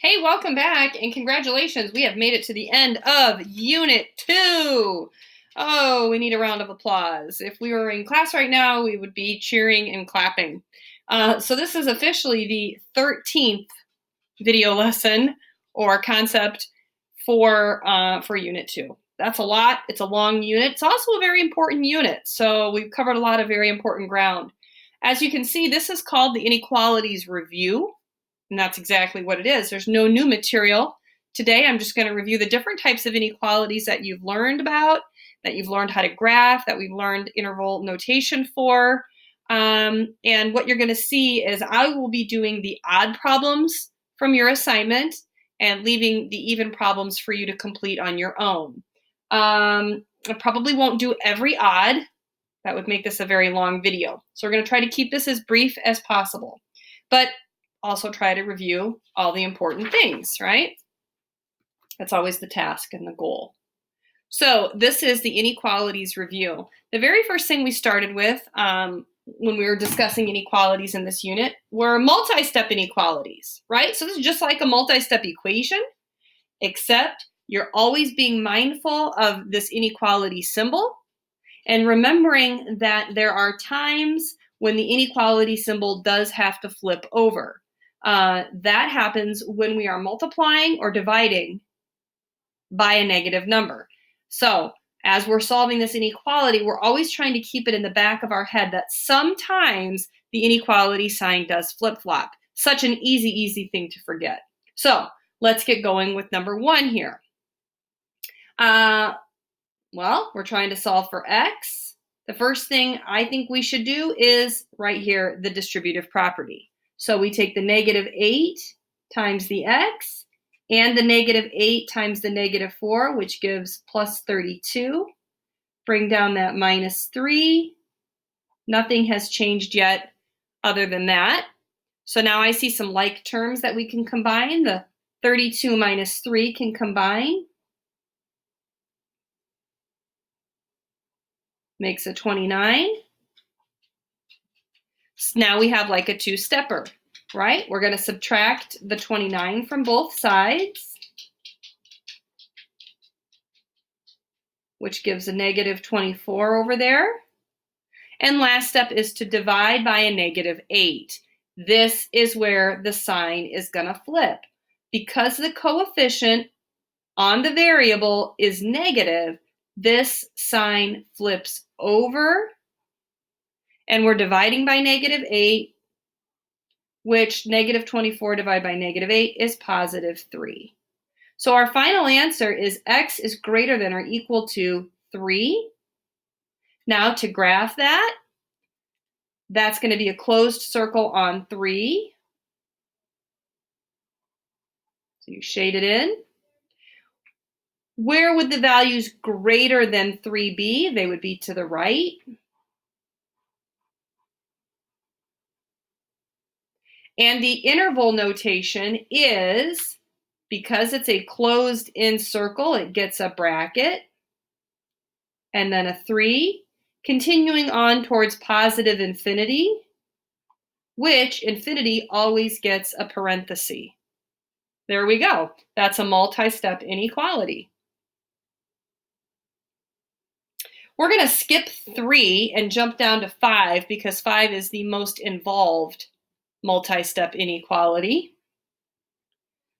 Hey, welcome back and congratulations. We have made it to the end of Unit 2. Oh, we need a round of applause. If we were in class right now, we would be cheering and clapping. So this is officially the 13th video lesson or concept for Unit 2. That's a lot. It's a long unit. It's also a very important unit. So we've covered a lot of very important ground. As you can see, this is called the Inequalities Review. And that's exactly what it is. There's no new material. Today, I'm just going to review the different types of inequalities that you've learned about, that you've learned how to graph, that we've learned interval notation for. And what you're going to see is I will be doing the odd problems from your assignment and leaving the even problems for you to complete on your own. I probably won't do every odd. That would make this a very long video. So we're going to try to keep this as brief as possible. But also try to review all the important things, right? That's always the task and the goal. So this is the inequalities review. The very first thing we started with when we were discussing inequalities in this unit were multi-step inequalities, right? So this is just like a multi-step equation, except you're always being mindful of this inequality symbol and remembering that there are times when the inequality symbol does have to flip over. That happens when we are multiplying or dividing by a negative number. So as we're solving this inequality, we're always trying to keep it in the back of our head that sometimes the inequality sign does flip-flop. Such an easy thing to forget. So let's get going with number 1 here. Well, we're trying to solve for x. The first thing I think we should do is right here, the distributive property. So we take the negative 8 times the x and the negative 8 times the negative 4, which gives plus 32. Bring down that minus 3. Nothing has changed yet other than that. So now I see some like terms that we can combine. The 32 minus 3 can combine. Makes a 29. So now we have like a two-stepper, right? We're going to subtract the 29 from both sides, which gives a negative 24 over there. And last step is to divide by a negative 8. This is where the sign is going to flip. Because the coefficient on the variable is negative, this sign flips over. And we're dividing by negative 8, which negative 24 divided by negative 8 is positive 3. So our final answer is x is greater than or equal to 3. Now to graph that, that's going to be a closed circle on 3. So you shade it in. Where would the values greater than 3 be? They would be to the right. And the interval notation is, because it's a closed-in circle, it gets a bracket and then a 3, continuing on towards positive infinity, which infinity always gets a parenthesis. There we go. That's a multi-step inequality. We're going to skip 3 and jump down to 5 because 5 is the most involved multi-step inequality.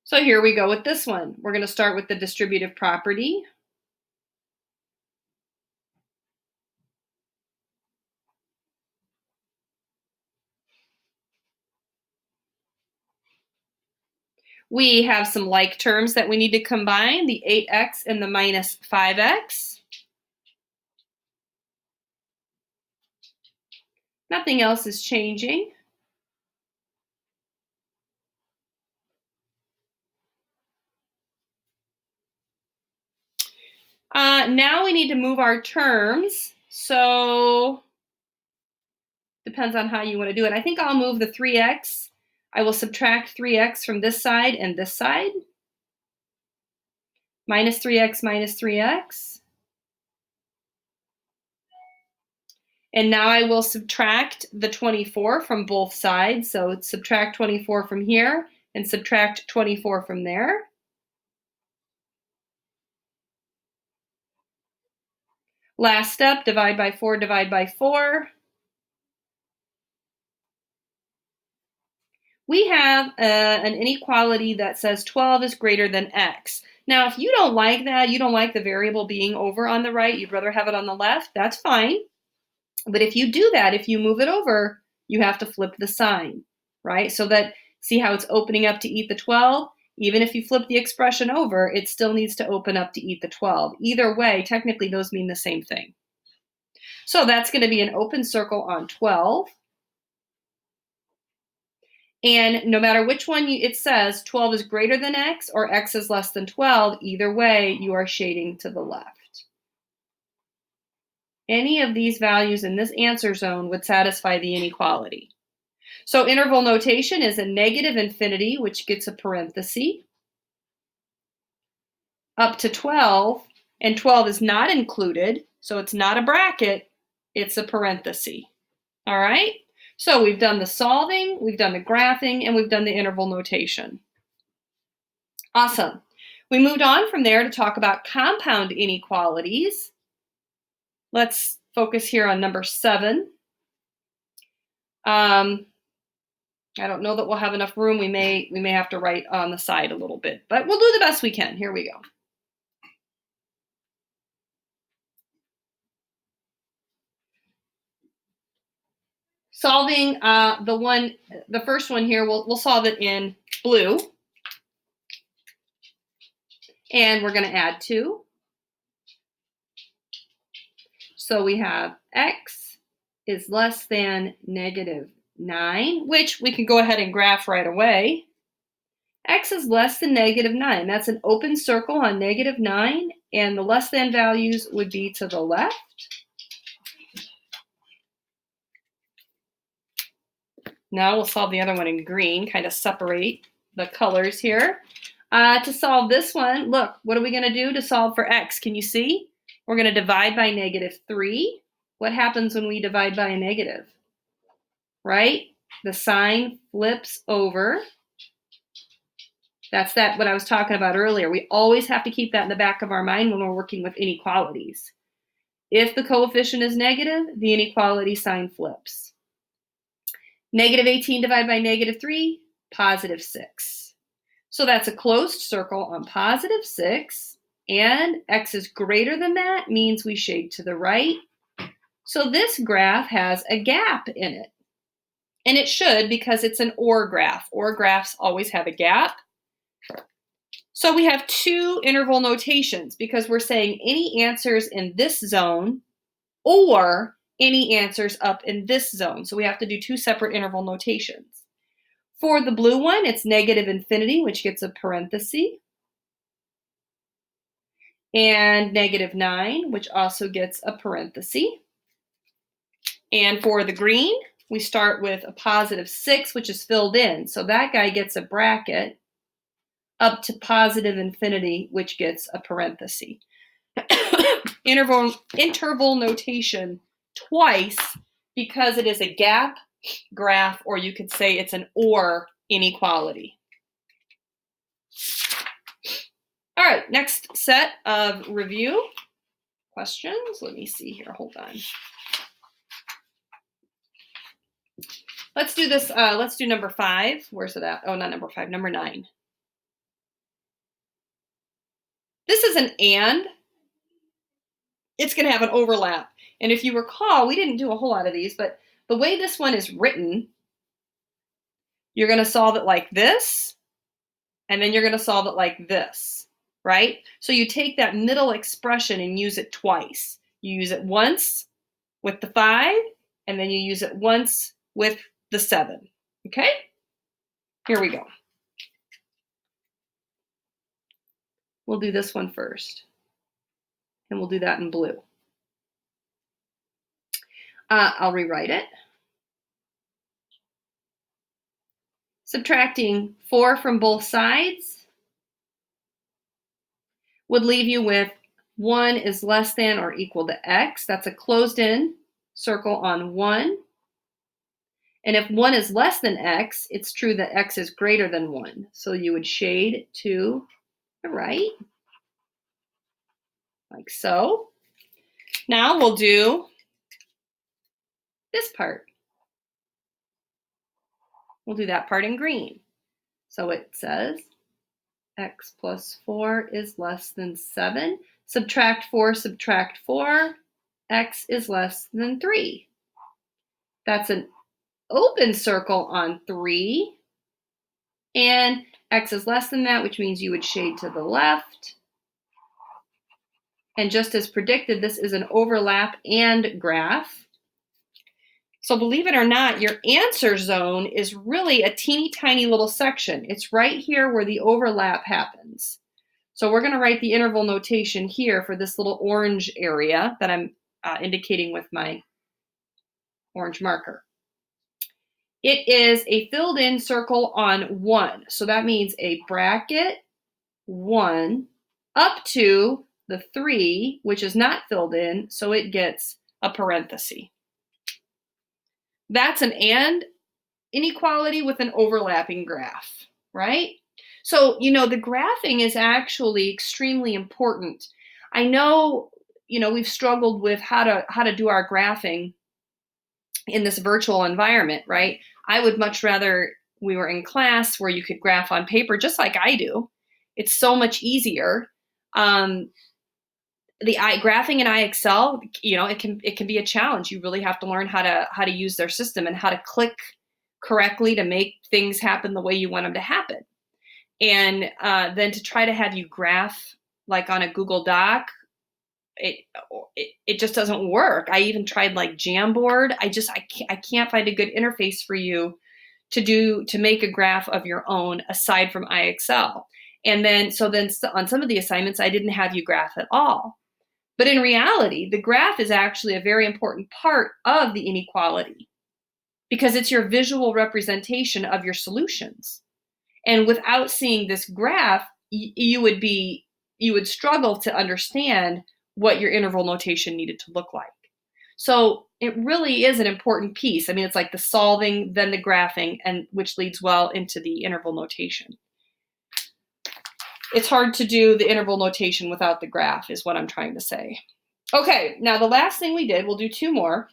So here we go with this one. We're going to start with the distributive property. We have some like terms that we need to combine, the 8x and the minus 5x. Nothing else is changing. Now we need to move our terms. So depends on how you want to do it. I think I'll move the 3x. I will subtract 3x from this side and this side. Minus 3x minus 3x. And now I will subtract the 24 from both sides. So subtract 24 from here and subtract 24 from there. Last step, divide by 4, divide by 4. We have an inequality that says 12 is greater than x. Now, if you don't like that, you don't like the variable being over on the right, you'd rather have it on the left, that's fine. But if you do that, if you move it over, you have to flip the sign, right? So that, see how it's opening up to eat the 12? Even if you flip the expression over, it still needs to open up to eat the 12. Either way, technically those mean the same thing. So that's going to be an open circle on 12. And no matter which one it says, 12 is greater than x or x is less than 12, either way, you are shading to the left. Any of these values in this answer zone would satisfy the inequality. So interval notation is a negative infinity, which gets a parenthesis, up to 12, and 12 is not included, so it's not a bracket, it's a parenthesis. All right? So we've done the solving, we've done the graphing, and we've done the interval notation. Awesome. We moved on from there to talk about compound inequalities. Let's focus here on number 7. I don't know that we'll have enough room. We may have to write on the side a little bit, but we'll do the best we can. Here we go. Solving the first one here, we'll solve it in blue. And we're going to add 2. So we have x is less than negative 9, which we can go ahead and graph right away. X is less than negative 9. That's an open circle on negative 9, and the less than values would be to the left. Now we'll solve the other one in green, kind of separate the colors here. To solve this one, look, what are we going to do to solve for x? Can you see? We're going to divide by negative 3. What happens when we divide by a negative? Right? The sign flips over. That's what I was talking about earlier. We always have to keep that in the back of our mind when we're working with inequalities. If the coefficient is negative, the inequality sign flips. Negative 18 divided by negative 3, positive 6. So that's a closed circle on positive 6, and x is greater than that means we shade to the right. So this graph has a gap in it. And it should, because it's an OR graph. OR graphs always have a gap. So we have 2 interval notations because we're saying any answers in this zone or any answers up in this zone. So we have to do 2 separate interval notations. For the blue one, it's negative infinity, which gets a parenthesis, and negative 9, which also gets a parenthesis. And for the green, we start with a positive 6, which is filled in. So that guy gets a bracket up to positive infinity, which gets a parenthesis. Interval notation twice because it is a gap graph, or you could say it's an OR inequality. All right, next set of review questions. Let me see here, hold on. Let's do this, let's do number 5. Where's it at? Oh, not number 5, number 9. This is an and. It's going to have an overlap. And if you recall, we didn't do a whole lot of these, but the way this one is written, you're going to solve it like this, and then you're going to solve it like this, right? So you take that middle expression and use it twice. You use it once with the 5, and then you use it once with the 7, okay? Here we go. We'll do this one first, and we'll do that in blue. I'll rewrite it. Subtracting 4 from both sides would leave you with 1 is less than or equal to x. That's a closed-in circle on 1. And if 1 is less than x, it's true that x is greater than 1. So you would shade to the right, like so. Now we'll do this part. We'll do that part in green. So it says x plus 4 is less than 7. Subtract 4, x is less than 3. That's an open circle on 3. And x is less than that, which means you would shade to the left. And just as predicted, this is an overlap and graph. So believe it or not, your answer zone is really a teeny tiny little section. It's right here where the overlap happens. So we're going to write the interval notation here for this little orange area that I'm indicating with my orange marker. It is a filled in circle on 1. So that means a bracket 1 up to the 3, which is not filled in, so it gets a parenthesis. That's an and inequality with an overlapping graph, right? So, the graphing is actually extremely important. I know, we've struggled with how to do our graphing in this virtual environment, right? I would much rather we were in class where you could graph on paper just like I do. It's so much easier. The graphing in iExcel, it can be a challenge. You really have to learn how to use their system and how to click correctly to make things happen the way you want them to happen. And then to try to have you graph like on a Google Doc, it just doesn't work. I even tried like Jamboard. I can't find a good interface for you to make a graph of your own aside from iExcel. And then on some of the assignments, I didn't have you graph at all. But in reality, the graph is actually a very important part of the inequality because it's your visual representation of your solutions. And without seeing this graph, you would struggle to understand what your interval notation needed to look like. So it really is an important piece. I mean, it's like the solving, then the graphing, and which leads well into the interval notation. It's hard to do the interval notation without the graph is what I'm trying to say. Okay, now the last thing we did, we'll do 2 more.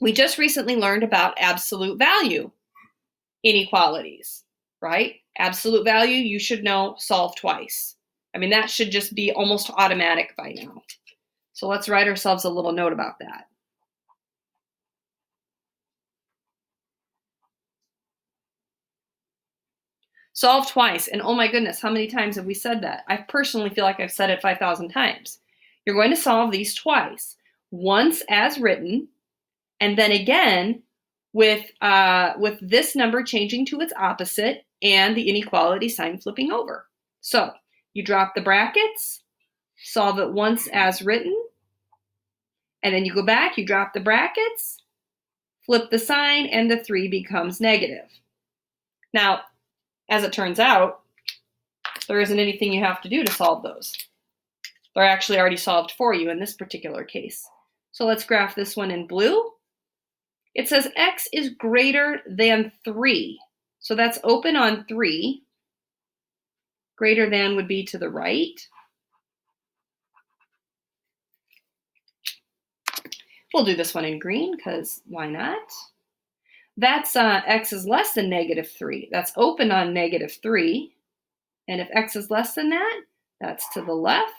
We just recently learned about absolute value inequalities, right? Absolute value, you should know, solve twice. I mean, that should just be almost automatic by now. So let's write ourselves a little note about that. Solve twice. And oh my goodness, how many times have we said that? I personally feel like I've said it 5,000 times. You're going to solve these twice. Once as written, and then again with this number changing to its opposite and the inequality sign flipping over. So you drop the brackets, solve it once as written, and then you go back, you drop the brackets, flip the sign, and the 3 becomes negative. Now, as it turns out, there isn't anything you have to do to solve those. They're actually already solved for you in this particular case. So let's graph this one in blue. It says x is greater than 3. So that's open on 3. Greater than would be to the right. We'll do this one in green because why not? That's x is less than -3. That's open on -3. And if x is less than that, that's to the left.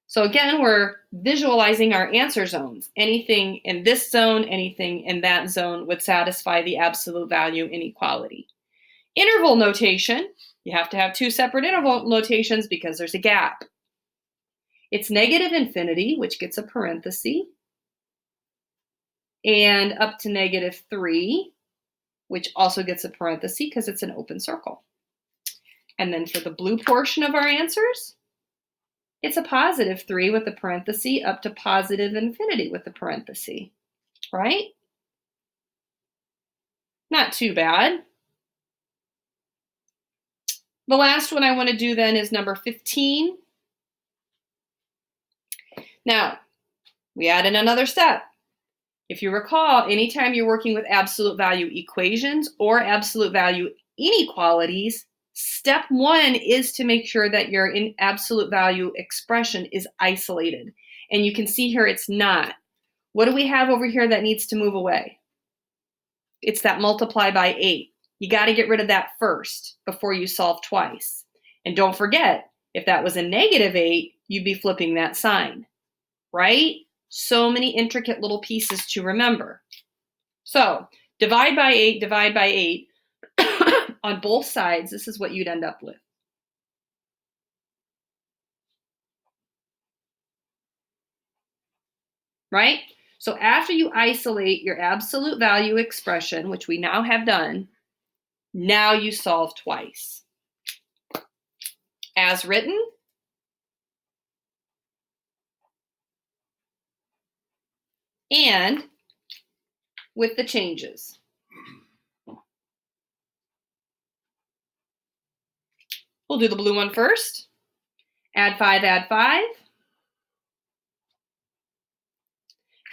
So again, we're visualizing our answer zones. Anything in this zone, anything in that zone would satisfy the absolute value inequality. Interval notation, you have to have 2 separate interval notations because there's a gap. It's -infinity, which gets a parenthesis, and up to -3, which also gets a parenthesis because it's an open circle. And then for the blue portion of our answers, it's a +3 with a parenthesis up to +infinity with a parenthesis, right? Not too bad. The last one I want to do then is number 15. Now, we add in another step. If you recall, anytime you're working with absolute value equations or absolute value inequalities, step one is to make sure that your absolute value expression is isolated. And you can see here it's not. What do we have over here that needs to move away? It's that multiply by 8. You got to get rid of that first before you solve twice. And don't forget, if that was a -8, you'd be flipping that sign, right? So many intricate little pieces to remember. So divide by 8, divide by 8. On both sides, this is what you'd end up with. Right? So after you isolate your absolute value expression, which we now have done, now you solve twice. As written, and with the changes. We'll do the blue one first. Add 5, add 5.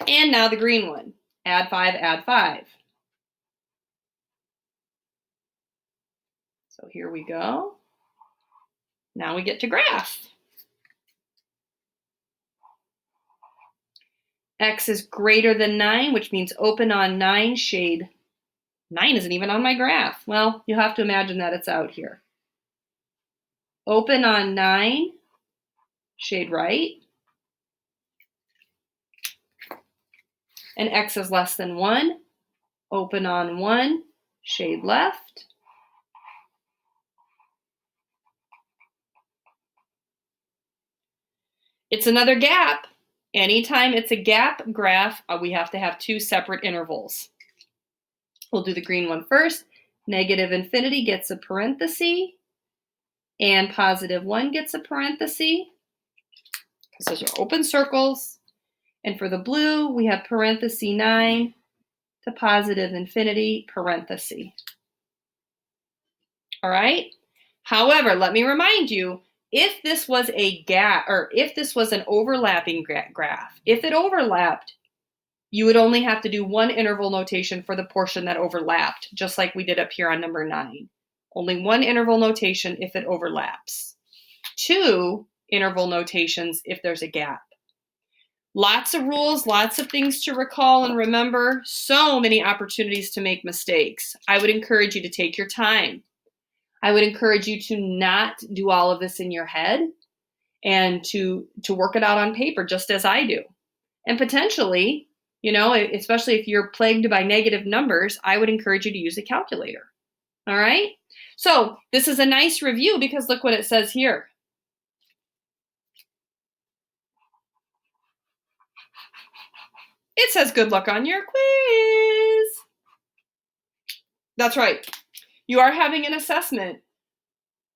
And now the green one. Add 5, add 5. So here we go. Now we get to graph. X is greater than 9, which means open on 9, shade. 9 isn't even on my graph. Well, you'll have to imagine that it's out here. Open on 9, shade right. And X is less than 1. Open on 1, shade left. It's another gap. Anytime it's a gap graph, we have to have 2 separate intervals. We'll do the green one first. -infinity gets a parenthesis, and +1 gets a parenthesis. Those are open circles. And for the blue, we have (9) to +infinity, parenthesis. All right? However, let me remind you, if this was a gap, or if this was an overlapping graph, if it overlapped, you would only have to do 1 interval notation for the portion that overlapped, just like we did up here on number 9. Only 1 interval notation if it overlaps. 2 interval notations if there's a gap. Lots of rules, lots of things to recall and remember, so many opportunities to make mistakes. I would encourage you to take your time. I would encourage you to not do all of this in your head and to work it out on paper, just as I do. And potentially, especially if you're plagued by negative numbers, I would encourage you to use a calculator. All right? So this is a nice review because look what it says here. It says good luck on your quiz. That's right. You are having an assessment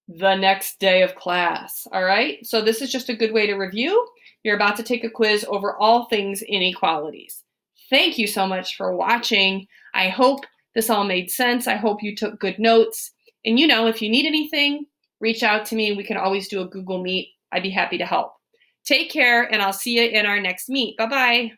the next day of class, all right? So this is just a good way to review. You're about to take a quiz over all things inequalities. Thank you so much for watching. I hope this all made sense. I hope you took good notes. And if you need anything, reach out to me. We can always do a Google Meet. I'd be happy to help. Take care, and I'll see you in our next meet. Bye-bye.